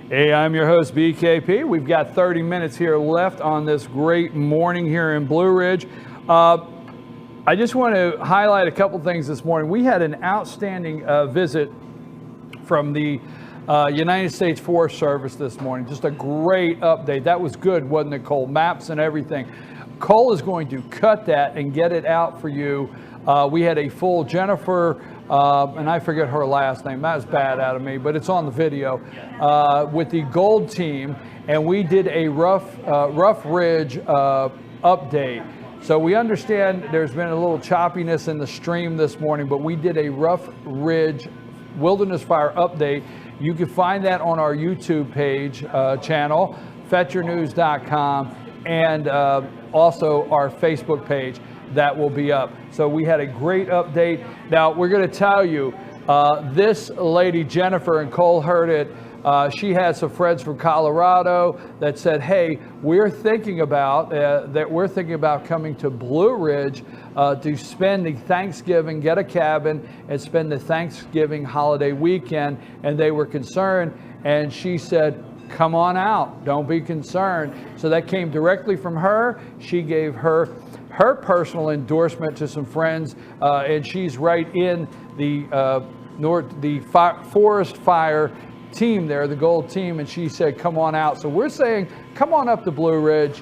Hey, I'm your host, BKP. We've got 30 minutes here left on this great morning here in Blue Ridge. I just want to highlight a couple things this morning. We had an outstanding visit from the United States Forest Service this morning. Just a great update. That was good, wasn't it, Cole? Maps and everything. Cole is going to cut that and get it out for you. We had a full Jennifer, and I forget her last name. That was bad out of me, but it's on the video, with the gold team, and we did a rough ridge update. So we understand there's been a little choppiness in the stream this morning, but we did a rough ridge wilderness fire update. You can find that on our YouTube page channel, fetchernews.com, and also our Facebook page. That will be up. So we had a great update. Now we're going to tell you, this lady Jennifer, and Cole heard it, she has some friends from Colorado that said, hey, we're thinking about coming to Blue Ridge to spend the Thanksgiving, get a cabin and spend the Thanksgiving holiday weekend, and they were concerned, and she said, come on out, don't be concerned. So that came directly from her. She gave her personal endorsement to some friends, and she's right in the forest fire team there, the gold team, and she said, come on out. So we're saying, come on up to Blue Ridge,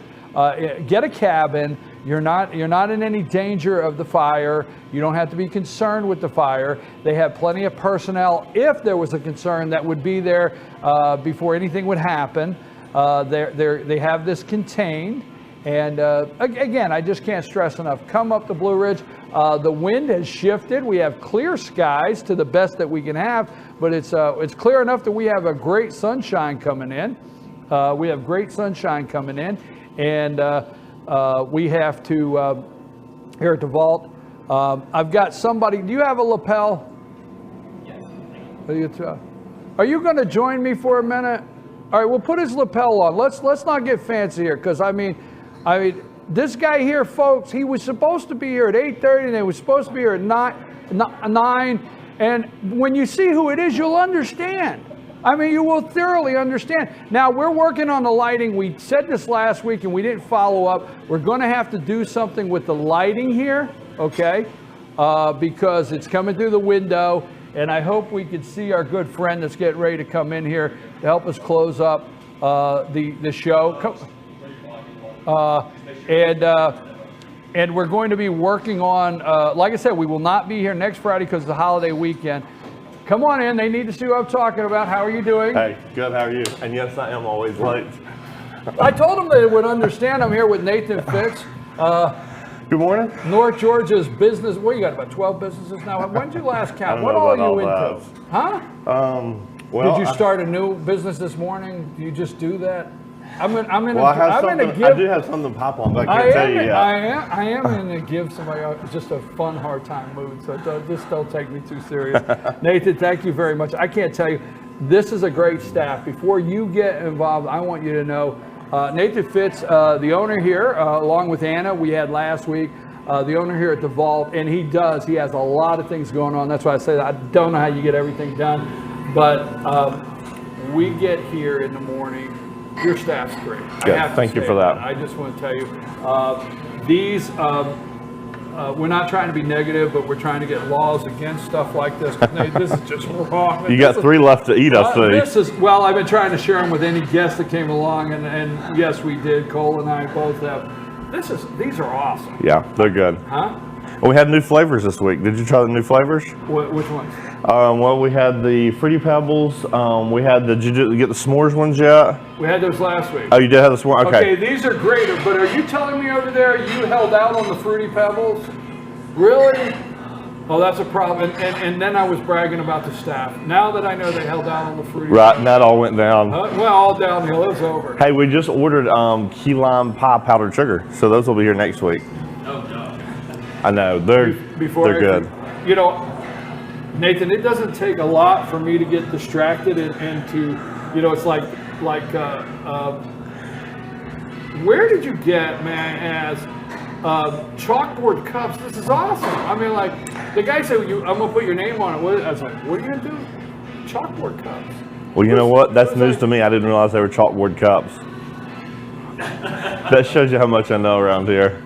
get a cabin. You're not in any danger of the fire. You don't have to be concerned with the fire. They have plenty of personnel, if there was a concern, that would be there before anything would happen. They have this contained. And again, I just can't stress enough, come up to Blue Ridge. The wind has shifted. We have clear skies to the best that we can have, but it's clear enough that we have a great sunshine coming in. And we have to, here at the vault, I've got somebody, do you have a lapel? Yes. Are you going to join me for a minute? All right, we'll put his lapel on. Let's not get fancy here, because I mean, this guy here, folks, he was supposed to be here at 8:30, and they were supposed to be here at 9. And when you see who it is, you'll understand. I mean, you will thoroughly understand. Now, we're working on the lighting. We said this last week, and we didn't follow up. We're going to have to do something with the lighting here, okay? Because it's coming through the window, and I hope we can see our good friend that's getting ready to come in here to help us close up the show. And we're going to be working on, like I said, we will not be here next Friday because it's the holiday weekend. Come on in. They need to see what I'm talking about. How are you doing? Hey, good. How are you? And yes, I am always late. I told them they would understand. I'm here with Nathan Fitz. Good morning. North Georgia's business. What, you got about 12 businesses now? When did you last count? What all are you into? Huh? Well, did you start a new business this morning? Do you just do that? I do have something to pop on, but I can't tell you yet. I am going to give somebody just a fun, hard time mood, so just don't take me too serious. Nathan, thank you very much. I can't tell you, this is a great staff. Before you get involved, I want you to know, Nathan Fitz, the owner here, along with Anna, we had last week, the owner here at the Vault, and he has a lot of things going on. That's why I say that I don't know how you get everything done, but we get here in the morning. Your staff's great. Yeah, thank you for that. I just want to tell you, we're not trying to be negative, but we're trying to get laws against stuff like this. This is just wrong. You got 3 left to eat, I see. Well, I've been trying to share them with any guest that came along, and yes, we did. Cole and I both have. These are awesome. Yeah, they're good. Huh? Well, we had new flavors this week. Did you try the new flavors? Which ones? Well, we had the Fruity Pebbles. We had did you get the s'mores ones yet? We had those last week. Oh, you did have the s'mores? Okay. Okay, these are great, but are you telling me over there you held out on the Fruity Pebbles? Really? Oh, that's a problem. And then I was bragging about the staff. Now that I know they held out on the Fruity Right, Pebbles. and that all went down. Well, all downhill. It's over. Hey, we just ordered key lime pie powdered sugar, so those will be here next week. Oh, no. I know, they're good. You know, Nathan, it doesn't take a lot for me to get distracted and to, you know, it's like where did you get, man, as chalkboard cups? This is awesome. I mean, like, the guy said, I'm going to put your name on it. I was like, what are you going to do? Chalkboard cups. Well, you know what? That's news to me. I didn't realize they were chalkboard cups. That shows you how much I know around here.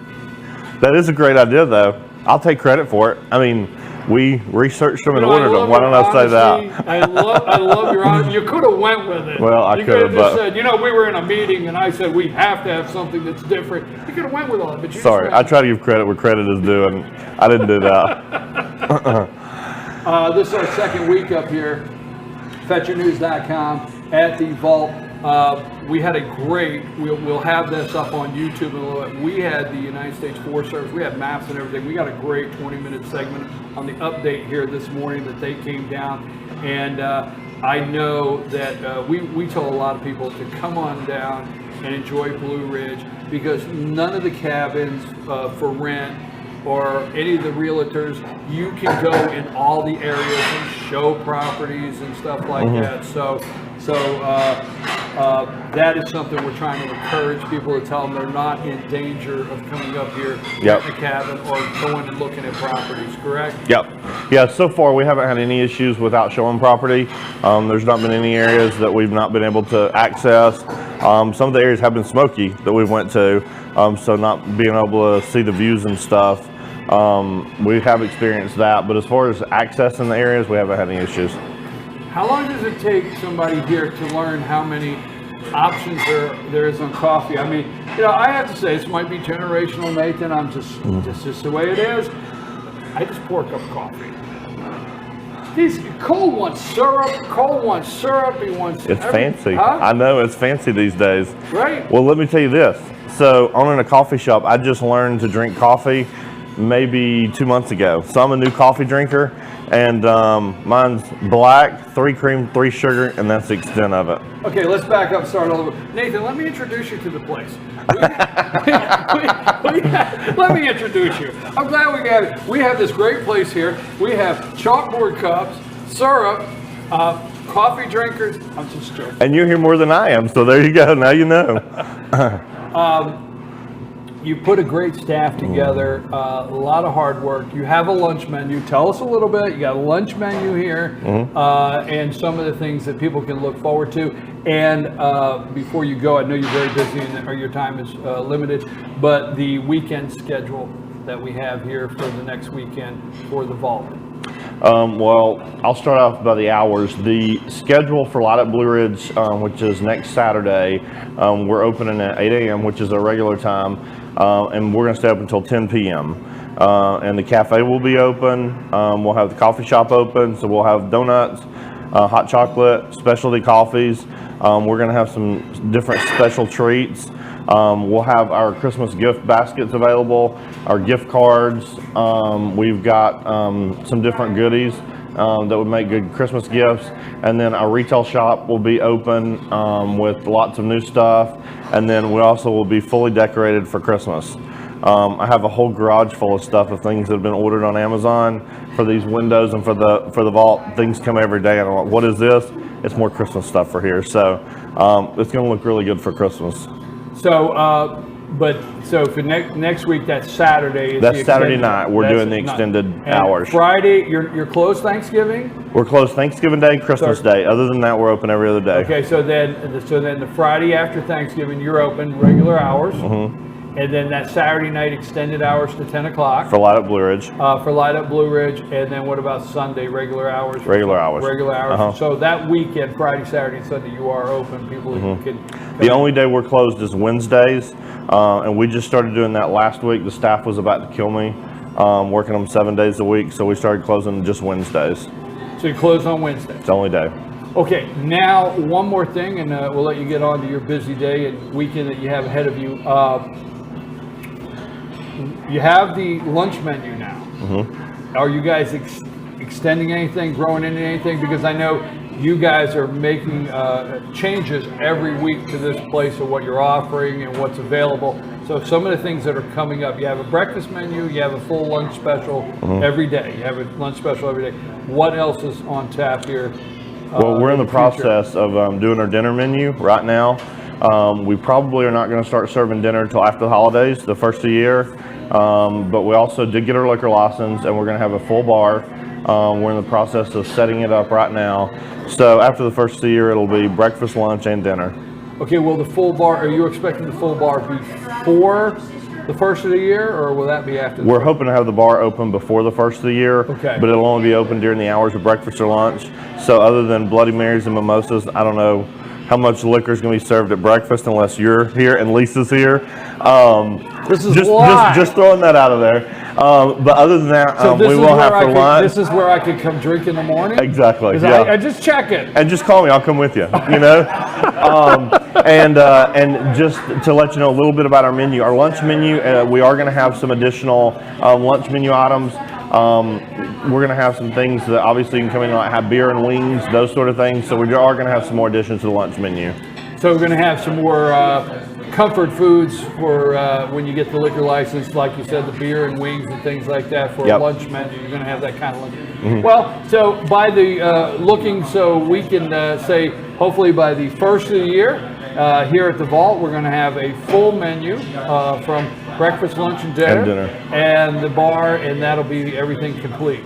That is a great idea, though. I'll take credit for it. I mean, we researched them and ordered them. Why don't I say that? I love your honesty. You could have went with it. Well, I could have, just said, you know, we were in a meeting and I said we have to have something that's different. You could have went with all it, but you sorry, I try to give credit where credit is due, and I didn't do that. This is our second week up here, FetcherNews.com at the Vault. We had a great, we'll have this up on YouTube in a little bit. We had the United States Forest Service, we had maps and everything. We got a great 20-minute segment on the update here this morning that they came down. And I know that we told a lot of people to come on down and enjoy Blue Ridge, because none of the cabins for rent or any of the realtors, you can go in all the areas and show properties and stuff like that. So that is something we're trying to encourage people to tell them they're not in danger of coming up here, renting a cabin, or going and looking at properties, correct? Yep. Yeah, so far we haven't had any issues without showing property. There's not been any areas that we've not been able to access. Some of the areas have been smoky that we went to, so not being able to see the views and stuff. We have experienced that, but as far as accessing the areas, we haven't had any issues. How long does it take somebody here to learn how many options there is on coffee? I mean, you know, I have to say, this might be generational, Nathan. I'm just the way it is. I just pour a cup of coffee. These Cole wants syrup. Cole wants syrup. He wants. It's fancy. Huh? I know, it's fancy these days. Right. Well, let me tell you this. So, owning a coffee shop, I just learned to drink coffee maybe 2 months ago. So I'm a new coffee drinker, and mine's black, 3 cream, 3 sugar, and that's the extent of it. Okay, let's back up, start all over. Nathan, let me introduce you to the place. Let me introduce you. I'm glad we have this great place here. We have chalkboard cups, syrup, coffee drinkers. I'm just joking. And you're here more than I am, so there you go. Now you know. You put a great staff together, a lot of hard work. You have a lunch menu. Tell us a little bit. You got a lunch menu here, and some of the things that people can look forward to. And before you go, I know you're very busy and your time is limited, but the weekend schedule that we have here for the next weekend for the Vault. Well, I'll start off by the hours. The schedule for Light Up Blue Ridge, which is next Saturday, we're opening at 8 a.m., which is our regular time, and we're going to stay open until 10 p.m. And the cafe will be open. We'll have the coffee shop open, so we'll have donuts, hot chocolate, specialty coffees. We're going to have some different special treats. We'll have our Christmas gift baskets available, our gift cards. We've got some different goodies that would make good Christmas gifts. And then our retail shop will be open with lots of new stuff. And then we also will be fully decorated for Christmas. I have a whole garage full of stuff of things that have been ordered on Amazon for these windows and for the vault. Things come every day, and I'm like, what is this? It's more Christmas stuff for here. So it's going to look really good for Christmas. So, so for next week, that's Saturday. That's Saturday night. We're doing the extended hours. Friday, you're closed Thanksgiving? We're closed Thanksgiving Day, Christmas Day. Other than that, we're open every other day. Okay, so then the Friday after Thanksgiving, you're open regular hours. And then that Saturday night, extended hours to 10 o'clock. For Light Up Blue Ridge. For Light Up Blue Ridge. And then what about Sunday, regular hours? Regular hours. Regular hours. So that weekend, Friday, Saturday, and Sunday, you are open. People can The only day we're closed is Wednesdays. And we just started doing that last week. The staff was about to kill me, working them 7 days a week. So we started closing just Wednesdays. So you close on Wednesday? It's the only day. Okay, now one more thing, and we'll let you get on to your busy day and weekend that you have ahead of you. You have the lunch menu now. Are you guys extending anything, growing into anything? Because I know you guys are making changes every week to this place of what you're offering and what's available. So some of the things that are coming up, you have a breakfast menu, you have a full lunch special every day. You have a lunch special every day. What else is on tap here? Well, we're in the process of doing our dinner menu right now. We probably are not going to start serving dinner until after the holidays, the first of the year. But we also did get our liquor license, and we're going to have a full bar. We're in the process of setting it up right now. So after the first of the year, it'll be breakfast, lunch, and dinner. Okay, will the full bar, are you expecting the full bar before the first of the year, or will that be after? We're hoping to have the bar open before the first of the year, okay, but it'll only be open during the hours of breakfast or lunch. So other than Bloody Marys and mimosas, I don't know how much liquor is going to be served at breakfast unless you're here and Lisa's here. This is just throwing that out of there. But other than that, so we will have for lunch. This is where I could come drink in the morning? Exactly. Yeah. I just check it. And just call me. I'll come with you. You know. And just to let you know a little bit about our menu, our lunch menu, we are going to have some additional lunch menu items. We're going to have some things that obviously you can come in and like have beer and wings, those sort of things. So we are going to have some more additions to the lunch menu. So we're going to have some more comfort foods for when you get the liquor license, like you said, the beer and wings and things like that for a lunch menu. You're going to have that kind of lunch. Mm-hmm. Well, so by the looking, so we can say hopefully by the first of the year here at the Vault, we're going to have a full menu from breakfast, lunch, and dinner, and the bar, and that'll be everything complete.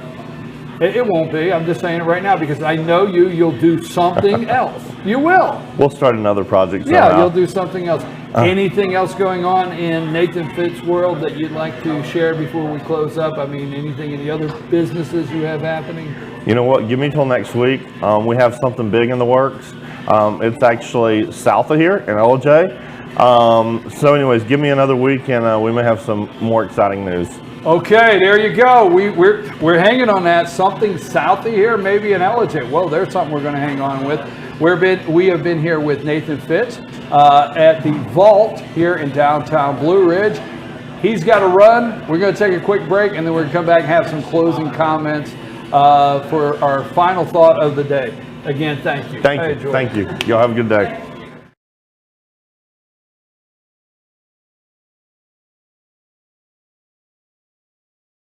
It won't be. I'm just saying it right now because I know you'll do something else. You will. We'll start another project somehow. Yeah, you'll do something else. Anything else going on in Nathan Fitt's world that you'd like to share before we close up? I mean, anything in the other businesses you have happening? You know what? Give me till next week. We have something big in the works. It's actually south of here in LJ. So anyways, give me another week and we may have some more exciting news. Okay, there you go. We're hanging on that. Something south of here, maybe in LJ. Well, there's something we're going to hang on with. We have been here with Nathan Fitz at the Vault here in downtown Blue Ridge. He's got to run. We're going to take a quick break, and then we're going to come back and have some closing comments for our final thought of the day. Again, thank you. Thank you. Y'all have a good day.